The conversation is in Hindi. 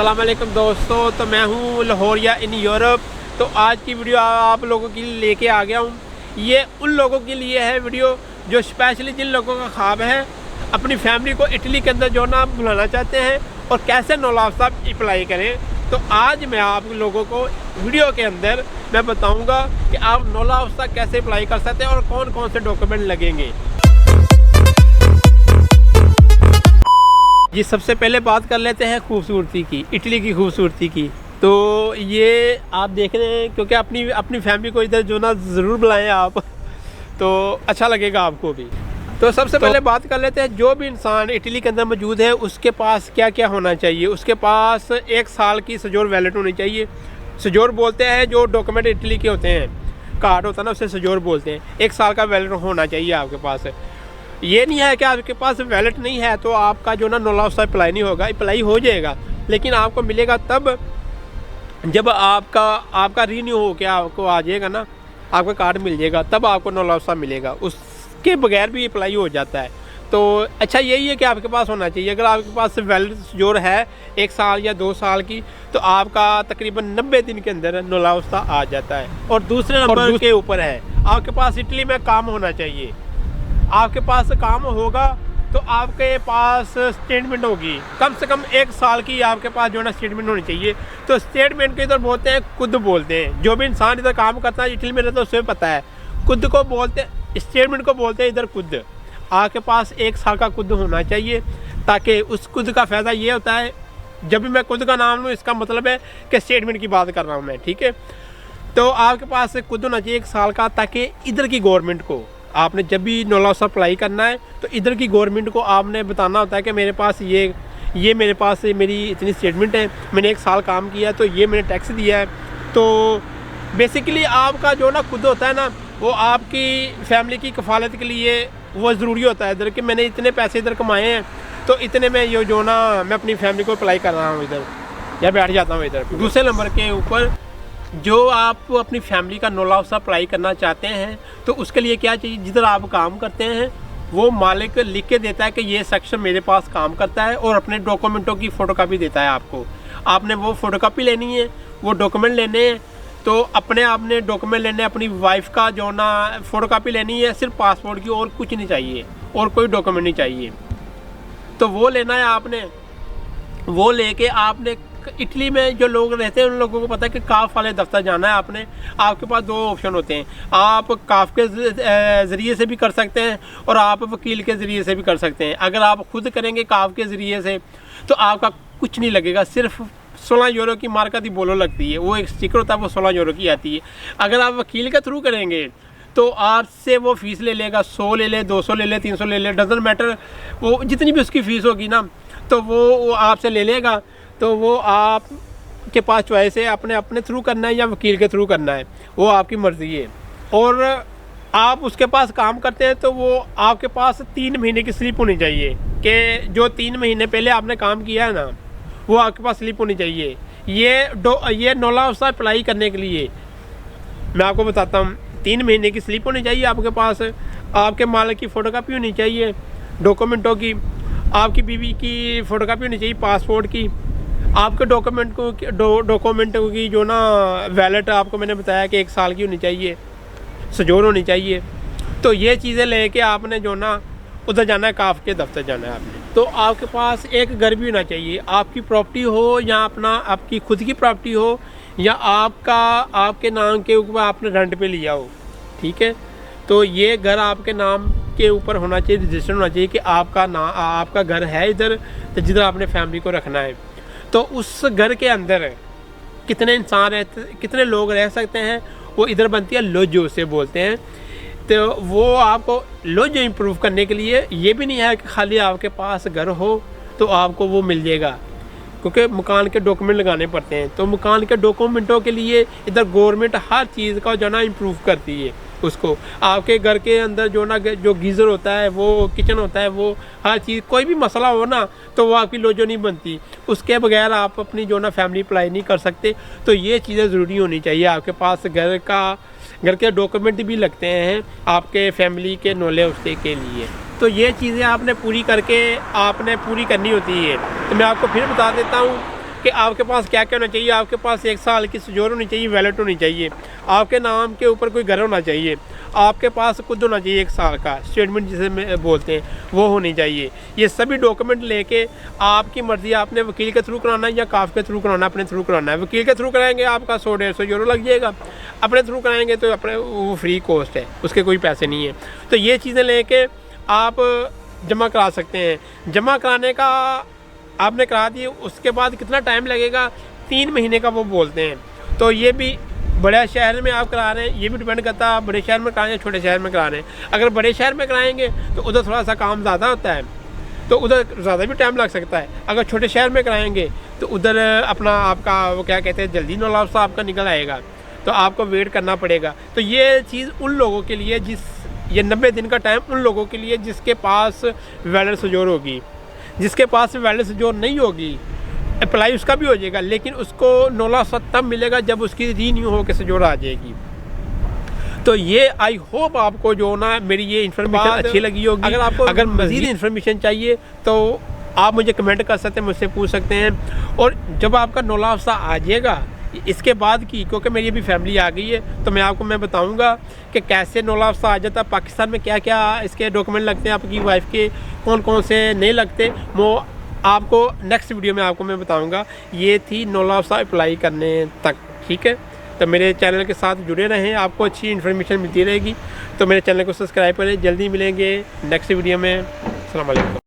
अस्सलाम वालेकुम दोस्तों। तो मैं हूँ लाहौरिया इन यूरोप। तो आज की वीडियो आप लोगों के लिए लेके आ गया हूँ। ये उन लोगों के लिए है वीडियो जो स्पेशली जिन लोगों का ख्वाब है अपनी फैमिली को इटली के अंदर जो ना बुलाना चाहते हैं और कैसे नौलाफ्ता अप्लाई करें। तो आज मैं आप लोगों को वीडियो के अंदर मैं बताऊँगा कि आप नौलाफ्ता कैसे अप्लाई कर सकते हैं और कौन कौन से डॉक्यूमेंट लगेंगे। जी, सबसे पहले बात कर लेते हैं खूबसूरती की, इटली की खूबसूरती की। तो ये आप देख रहे हैं क्योंकि अपनी फैमिली को इधर जो ना ज़रूर बुलाएं आप, तो अच्छा लगेगा आपको भी। तो सबसे पहले बात कर लेते हैं जो भी इंसान इटली के अंदर मौजूद है उसके पास क्या क्या होना चाहिए। उसके पास 1 साल की सजोर वैलिड होनी चाहिए। सजोर बोलते हैं जो डॉक्यूमेंट इटली के होते हैं, कार्ड होता है ना, उसे सजोर बोलते हैं। 1 साल का वैलिड होना चाहिए आपके पास। ये नहीं है कि आपके पास वैलिड नहीं है तो आपका जो ना नौलाफ्ता अप्लाई नहीं होगा। अप्लाई हो जाएगा लेकिन आपको मिलेगा तब जब आपका रीन्यू हो के आपको आ जाएगा ना, आपका कार्ड मिल जाएगा, तब आपको नौलाफ्ता मिलेगा। उसके बगैर भी अप्लाई हो जाता है। तो अच्छा यही है कि आपके पास होना चाहिए। अगर आपके पास वैलिड जो है 1 साल या 2 साल की, तो आपका तकरीबन 90 दिन के अंदर नौलाफ्ता आ जाता है। और दूसरे नंबर के ऊपर है आपके पास इटली में काम होना चाहिए। आपके पास काम होगा तो आपके पास स्टेटमेंट होगी, कम से कम 1 साल की आपके पास जो है ना स्टेटमेंट होनी चाहिए। तो स्टेटमेंट के इधर बोलते हैं खुद बोलते हैं, जो भी इंसान इधर काम करता है इटली में रहता है उसे पता है, खुद को बोलते हैं, स्टेटमेंट को बोलते हैं इधर खुद। आपके पास 1 साल का खुद होना चाहिए ताकि उस खुद का फ़ायदा ये होता है, जब भी मैं खुद का नाम लूँ इसका मतलब है कि स्टेटमेंट की बात कर रहा हूँ मैं, ठीक है। तो आपके पास खुद होना चाहिए 1 साल का, ताकि इधर की गवर्नमेंट को आपने जब भी नौलाफ्ता अप्लाई करना है तो इधर की गवर्नमेंट को आपने बताना होता है कि मेरे पास ये मेरे पास मेरी इतनी स्टेटमेंट है, मैंने 1 साल काम किया, तो ये मैंने टैक्स दिया है। तो बेसिकली आपका जो ना खुद होता है ना, वो आपकी फैमिली की कफालत के लिए वो ज़रूरी होता है इधर कि मैंने इतने पैसे इधर कमाए हैं, तो इतने में ये जो ना मैं अपनी फैमिली को अप्लाई कर रहा हूँ इधर, या बैठ जाता हूँ इधर। दूसरे नंबर के ऊपर जो आप अपनी फैमिली का नौलाफ्ता अप्लाई करना चाहते हैं तो उसके लिए क्या चाहिए, जिधर आप काम करते हैं वो मालिक लिख के देता है कि ये सेक्शन मेरे पास काम करता है, और अपने डॉक्यूमेंटों की फ़ोटोकॉपी देता है आपको। आपने वो फ़ोटोकॉपी लेनी है, वो डॉक्यूमेंट लेने हैं। तो अपने आपने डॉक्यूमेंट लेने, अपनी वाइफ का जो ना फ़ोटोकॉपी लेनी है, सिर्फ पासपोर्ट की, और कुछ नहीं चाहिए, और कोई डॉक्यूमेंट नहीं चाहिए। तो वो लेना है आपने। वो लेके आपने इटली में जो लोग रहते हैं उन लोगों को पता है कि काफ वाले दफ्तर जाना है आपने। आपके पास 2 ऑप्शन होते हैं, आप काफ के ज़रिए से भी कर सकते हैं और आप वकील के ज़रिए से भी कर सकते हैं। अगर आप खुद करेंगे काफ के ज़रिए से तो आपका कुछ नहीं लगेगा, सिर्फ 16 यूरो की मार्का दी बोलो लगती है, वो एक स्टिकर होता है, वो 16 यूरो की आती है। अगर आप वकील के थ्रू करेंगे तो आपसे वो फ़ीस ले लेगा, 100 ले ले, 200 ले ले, 300 ले ले, डजंट मैटर, वो जितनी भी उसकी फ़ीस होगी ना, तो वो आपसे ले लेगा। तो वो आपके पास चॉइस है, अपने थ्रू करना है या वकील के थ्रू करना है, वो आपकी मर्ज़ी है। और आप उसके पास काम करते हैं तो वो आपके पास 3 महीने की स्लिप होनी चाहिए कि जो 3 महीने पहले आपने काम किया है ना, वो आपके पास स्लिप होनी चाहिए। ये नौलाफ्ता अप्लाई करने के लिए मैं आपको बताता हूँ, 3 महीने की स्लिप होनी चाहिए आपके पास, आपके मालिक की फ़ोटोकॉपी होनी चाहिए डॉक्यूमेंटों की, आपकी बीवी की फ़ोटोकॉपी होनी चाहिए पासपोर्ट की, आपके डॉक्यूमेंटों की जो ना वैलिड आपको मैंने बताया कि 1 साल की होनी चाहिए, सजोर होनी चाहिए। तो ये चीज़ें लेके आपने जो ना उधर जाना है, काफ के दफ्तर जाना है आपने। तो आपके पास एक घर भी होना चाहिए, आपकी प्रॉपर्टी हो या आपकी खुद की प्रॉपर्टी हो, या आपके नाम के ऊपर आपने रेंट पे लिया हो, ठीक है। तो ये घर आपके नाम के ऊपर होना चाहिए, रजिस्टर होना चाहिए कि आपका घर है इधर, तो जिधर आपने फैमिली को रखना है। तो उस घर के अंदर कितने इंसान रहते, कितने लोग रह सकते हैं, वो इधर बनती है लोजो से बोलते हैं। तो वो आपको लोजो इम्प्रूव करने के लिए ये भी नहीं है कि खाली आपके पास घर हो तो आपको वो मिल जाएगा, क्योंकि मकान के डॉक्यूमेंट लगाने पड़ते हैं। तो मकान के डॉक्यूमेंटों के लिए इधर गवर्नमेंट हर चीज़ का जो ना इम्प्रूव करती है उसको। आपके घर के अंदर जो गीज़र होता है, वो किचन होता है, वो हर चीज़, कोई भी मसला हो ना तो वो आपकी लोजो नहीं बनती, उसके बगैर आप अपनी जो ना फैमिली अप्लाई नहीं कर सकते। तो ये चीज़ें ज़रूरी होनी चाहिए आपके पास। घर के डॉक्यूमेंट भी लगते हैं आपके फैमिली के नौलाफ्ते के लिए। तो ये चीज़ें आपने पूरी करनी होती है। तो मैं आपको फिर बता देता हूँ कि आपके पास क्या क्या होना चाहिए। आपके पास 1 साल की सजोर होनी चाहिए, वैलेट होनी चाहिए, आपके नाम के ऊपर कोई घर होना चाहिए, आपके पास खुद होना चाहिए 1 साल का स्टेटमेंट जिसे बोलते हैं वो होनी चाहिए। ये सभी डॉक्यूमेंट लेके आपकी मर्ज़ी, आपने वकील के थ्रू कराना है या काफ के थ्रू कराना है, अपने थ्रू कराना है। वकील के थ्रू कराएंगे आपका 100-150 यूरो लग जाएगा, अपने थ्रू कराएंगे तो अपने वो फ्री कॉस्ट है, उसके कोई पैसे नहीं है। तो ये चीज़ें लेके आप जमा करा सकते हैं। जमा कराने का आपने करा दी, उसके बाद कितना टाइम लगेगा, 3 महीने का वो बोलते हैं। तो ये भी बड़े शहर में आप करा रहे हैं, ये भी डिपेंड करता है आप बड़े शहर में कराएं या छोटे शहर में करा रहे हैं। अगर बड़े शहर में कराएंगे तो उधर थोड़ा सा काम ज़्यादा होता है, तो उधर ज़्यादा भी टाइम लग सकता है। अगर छोटे शहर में कराएंगे तो उधर अपना आपका वो क्या कहते हैं जल्दी नौलाफ्सा आपका निकल आएगा, तो आपको वेट करना पड़ेगा। तो ये चीज़ उन लोगों के लिए ये 90 दिन का टाइम उन लोगों के लिए जिसके पास वैलिड सजोर होगी। जिसके पास वैलिड सजोर नहीं होगी, अप्लाई उसका भी हो जाएगा, लेकिन उसको नौलाफ्सा तब मिलेगा जब उसकी रीन्यू हो के सजोर आ जाएगी। तो ये आई होप आपको जो ना मेरी ये इन्फॉर्मेशन अच्छी लगी होगी। अगर मज़ीद इन्फॉर्मेशन चाहिए तो आप मुझे कमेंट कर सकते हैं, मुझसे पूछ सकते हैं। और जब आपका नौलाफ्सा आ जाएगा इसके बाद की, क्योंकि मेरी अभी फैमिली आ गई है, तो मैं बताऊंगा कि कैसे नौलाफ्सा आ जाता है, पाकिस्तान में क्या क्या इसके डॉक्यूमेंट लगते हैं, आपकी वाइफ के कौन कौन से नहीं लगते, वो आपको नेक्स्ट वीडियो में आपको मैं बताऊंगा। ये थी नौलाफ्सा अप्लाई करने तक, ठीक है। तो मेरे चैनल के साथ जुड़े रहें, आपको अच्छी इन्फॉर्मेशन मिलती रहेगी। तो मेरे चैनल को सब्सक्राइब करें। जल्दी मिलेंगे नेक्स्ट वीडियो में। अस्सलाम वालेकुम।